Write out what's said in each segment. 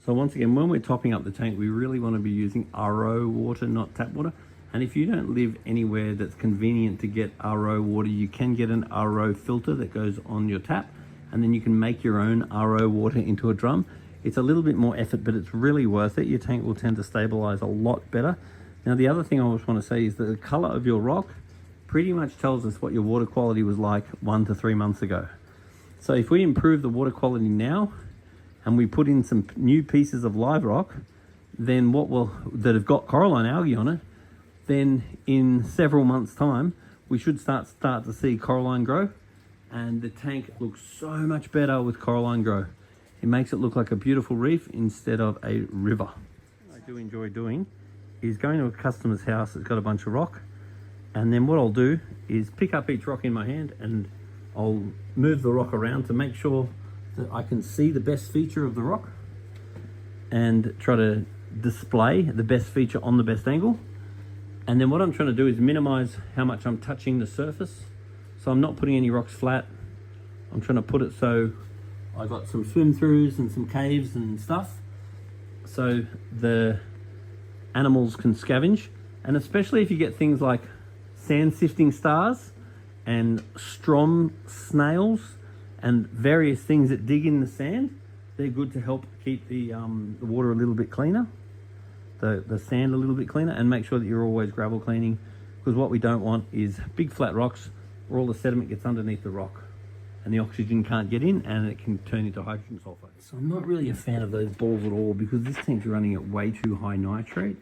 So once again, when we're topping up the tank, we really want to be using RO water, not tap water. And if you don't live anywhere that's convenient to get RO water, you can get an RO filter that goes on your tap, and then you can make your own RO water into a drum. It's a little bit more effort, but it's really worth it. Your tank will tend to stabilize a lot better. Now, the other thing I just want to say is that the color of your rock pretty much tells us what your water quality was like 1 to 3 months ago. So if we improve the water quality now, and we put in some new pieces of live rock, then that have got coralline algae on it, then in several months' time, we should start to see coralline grow, and the tank looks so much better with coralline grow. It makes it look like a beautiful reef instead of a river. What I do enjoy doing is going to a customer's house that's got a bunch of rock, and then what I'll do is pick up each rock in my hand and I'll move the rock around to make sure that I can see the best feature of the rock and try to display the best feature on the best angle. And then what I'm trying to do is minimize how much I'm touching the surface. So I'm not putting any rocks flat. I'm trying to put it so I've got some swim throughs and some caves and stuff, so the animals can scavenge. And especially if you get things like sand sifting stars and strom snails and various things that dig in the sand, they're good to help keep the water a little bit cleaner, the sand a little bit cleaner, and make sure that you're always gravel cleaning, because what we don't want is big flat rocks where all the sediment gets underneath the rock and the oxygen can't get in and it can turn into hydrogen sulfide. So I'm not really a fan of those balls at all, because this tank's running at way too high nitrate.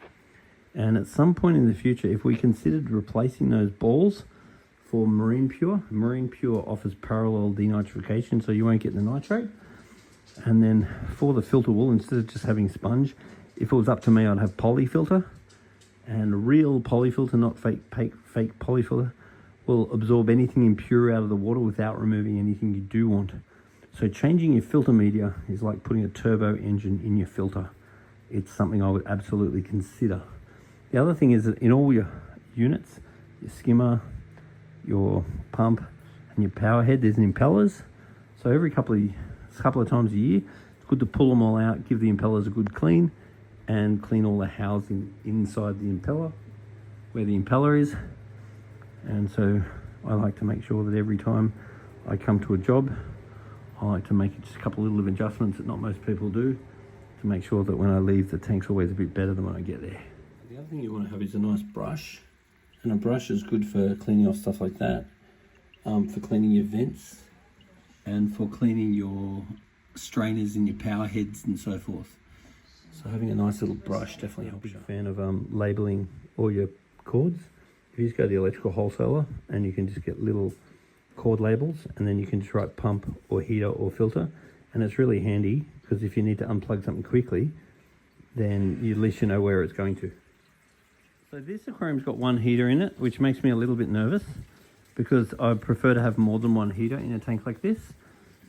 And at some point in the future, if we considered replacing those balls for Marine Pure offers parallel denitrification, so you won't get the nitrate. And then for the filter wool, instead of just having sponge, if it was up to me, I'd have polyfilter. And real polyfilter, not fake polyfilter, will absorb anything impure out of the water without removing anything you do want. So changing your filter media is like putting a turbo engine in your filter. It's something I would absolutely consider. The other thing is that in all your units, your skimmer, your pump, and your power head, there's impellers. So every couple of times a year, it's good to pull them all out, give the impellers a good clean, and clean all the housing inside the impeller, where the impeller is. And so I like to make sure that every time I come to a job, I like to make just a couple of little adjustments that not most people do, to make sure that when I leave, the tank's always a bit better than when I get there. The other thing you want to have is a nice brush, and a brush is good for cleaning off stuff like that, for cleaning your vents and for cleaning your strainers and your power heads and so forth. So having a nice little brush definitely helps. I'm a big fan of labeling all your cords. If you just go to the electrical wholesaler and you can just get little cord labels, and then you can just write pump or heater or filter, and it's really handy because if you need to unplug something quickly, then at least you know where it's going to. So this aquarium's got one heater in it, which makes me a little bit nervous because I prefer to have more than one heater in a tank like this.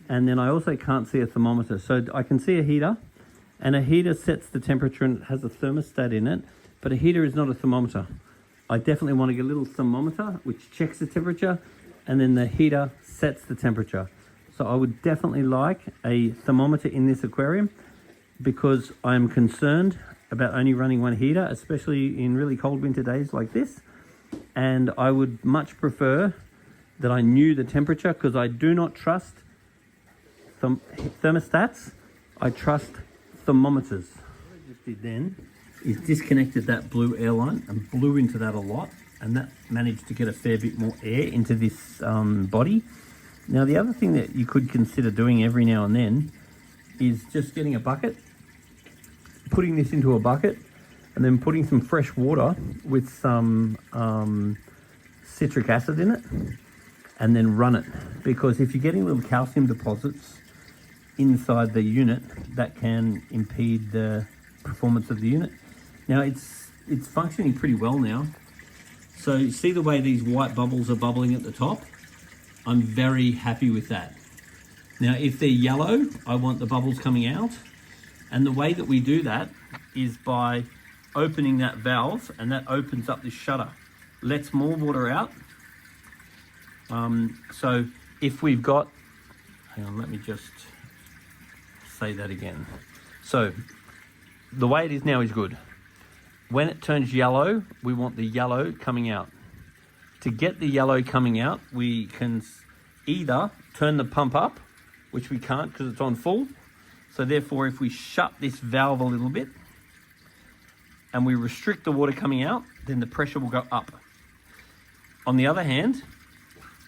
And then I also can't see a thermometer. So I can see a heater, and a heater sets the temperature and it has a thermostat in it, but a heater is not a thermometer. I definitely want to get a little thermometer which checks the temperature, and then the heater sets the temperature. So I would definitely like a thermometer in this aquarium, because I'm concerned about only running one heater, especially in really cold winter days like this. And I would much prefer that I knew the temperature, because I do not trust thermostats. I trust thermometers. What I just did then is disconnected that blue air line and blew into that a lot, and that managed to get a fair bit more air into this body. Now the other thing that you could consider doing every now and then is just getting a bucket, putting this into a bucket, and then putting some fresh water with some citric acid in it, and then run it. Because if you're getting little calcium deposits inside the unit, that can impede the performance of the unit. Now it's functioning pretty well now. So you see the way these white bubbles are bubbling at the top? I'm very happy with that. Now if they're yellow, I want the bubbles coming out. And the way that we do that is by opening that valve, and that opens up this shutter, lets more water out. So if we've got, hang on, let me just say that again. So the way it is now is good. When it turns yellow, we want the yellow coming out. To get the yellow coming out, we can either turn the pump up, which we can't because it's on full. So therefore, if we shut this valve a little bit and we restrict the water coming out, then the pressure will go up. On the other hand,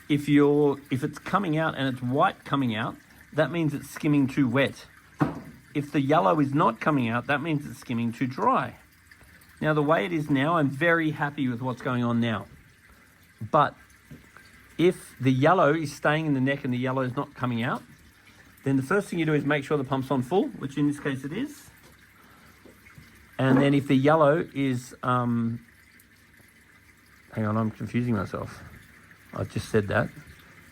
if it's coming out and it's white coming out, that means it's skimming too wet. If the yellow is not coming out, that means it's skimming too dry. Now, the way it is now, I'm very happy with what's going on now. But if the yellow is staying in the neck and the yellow is not coming out, then the first thing you do is make sure the pump's on full, which in this case it is. And then if the yellow is, hang on, I'm confusing myself. I've just said that.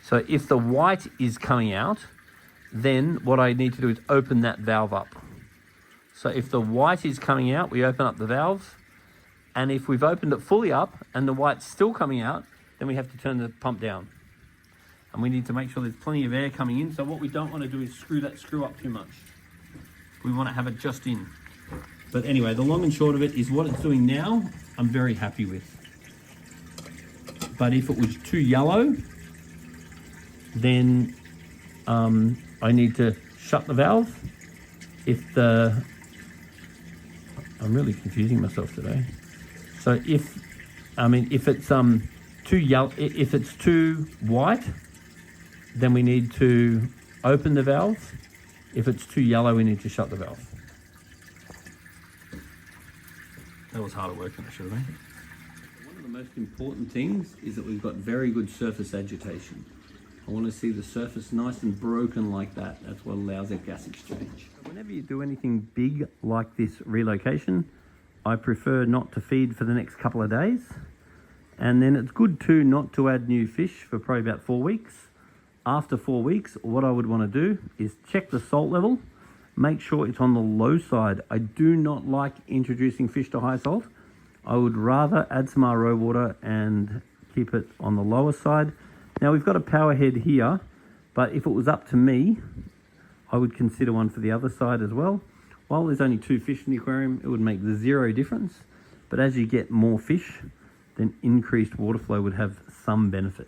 So if the white is coming out, then what I need to do is open that valve up. So if the white is coming out, we open up the valve. And if we've opened it fully up and the white's still coming out, then we have to turn the pump down. And we need to make sure there's plenty of air coming in. So what we don't want to do is screw up too much. We want to have it just in. But anyway, the long and short of it is what it's doing now, I'm very happy with. But if it was too yellow, then I need to shut the valve. I'm really confusing myself today. So if it's too yellow, if it's too white, then we need to open the valve. If it's too yellow, we need to shut the valve. That was harder work than it should have been. One of the most important things is that we've got very good surface agitation. I want to see the surface nice and broken like that. That's what allows our gas exchange. Whenever you do anything big like this relocation, I prefer not to feed for the next couple of days. And then it's good too not to add new fish for probably about 4 weeks. After 4 weeks, what I would want to do is check the salt level, make sure it's on the low side. I do not like introducing fish to high salt. I would rather add some RO water and keep it on the lower side. Now we've got a power head here, but if it was up to me, I would consider one for the other side as well. While there's only 2 fish in the aquarium, it would make zero difference. But as you get more fish, then increased water flow would have some benefit.